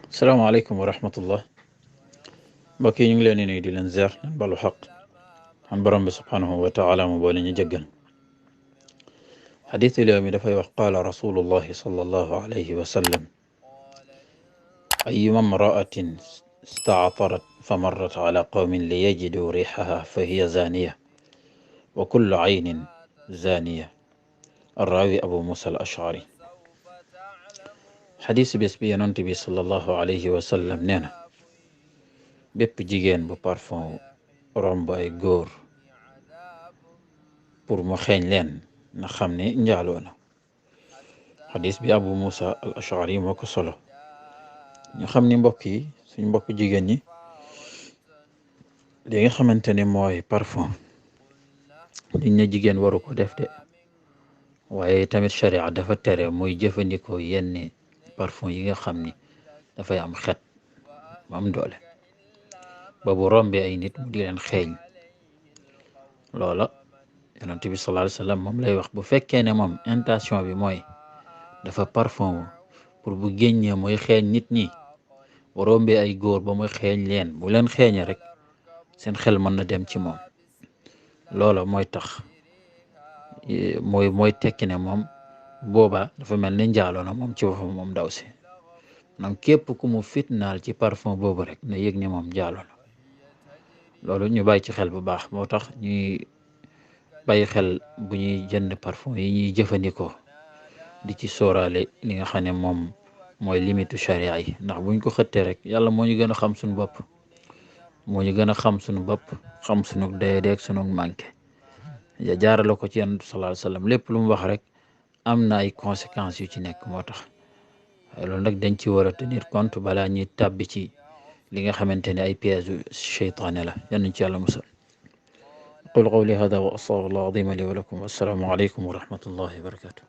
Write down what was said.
salaamaaleykum wa rahmatullah mbokk yi ñu ngi leen di nuyu di leen ziar leen balu xaq xan borom bi subhanahu wa taala mu boole ñu jéggal xadiisu léew mi dafay wax qaala rasulullahi sallallahu alayhi wa sallam ayuma mraatin staatarat fa marrat ala qawmin li yajidu rixaha fa hiya zaniya wa kullu aynin zaniya arraawi abu musa al ashari xadiis bés bi yonent bi sallallahu alayhi wa sallam nee na bépp jigéen bu parfum romb ay góor pour mu xeeñ leen na xam ne njaaloo na xadis bi abu musa al ashari moo ko solo ñu xam ni mbokk yi suñ mbokk jigéen ñi li nga xamante ne mooy parfum liñ ne jigéen waru ko def de waaye tamit sharia dafa tere muy jëfandikoo yenn parfum yi nga xam ni dafay am xet mu am doole ba bu rombe ay nit mu di leen xeeñ loola yonent bi sallallahu alayhi wa sallam moom lay wax bu fekkee ne moom intention bi mooy dafa parfum pour bu génnee mooy xeeñ nit ñi bu rombee ay góor ba muy xeeñ leen bu leen xeeñee rek seen xel mën na dem ci moom loola mooy tax mooy tekki ne moom boobaa dafa mel ni njaaloo na moom ci waxam moom ndaw si donc képp ku mu fitnaal ci parfum boobu rek na yëg ne moom njaaloo na loolu ñu bàyyi ci xel bu baax moo tax ñuy bàyyi xel bu ñuy jënd parfum yi ñuy jëfandikoo di ci sóoraale li nga xam ne moom mooy limitu charia yi ndax buñ ko xëttee rek yàlla moo ñu gën a xam suñu bopp moo ñu gën a xam suñu bopp xam suñu doyadeeg suñu manqué ya jaarale ko ci yonent bi sallallahu alayhi wa sallam lépp lu mu wax rek am na ay conséquences yu ci nekk moo tax loolu nag dañ ci war a tenir compte balaa ñuy tàbbi ci li nga xamante ne ay pièges cheytaane la yal nañ ci yàlla musal qul qawli hada wa astaghfirullah al-azim li wa lakum wassalaamu aleykum wa rahmatullahi wa barakatuh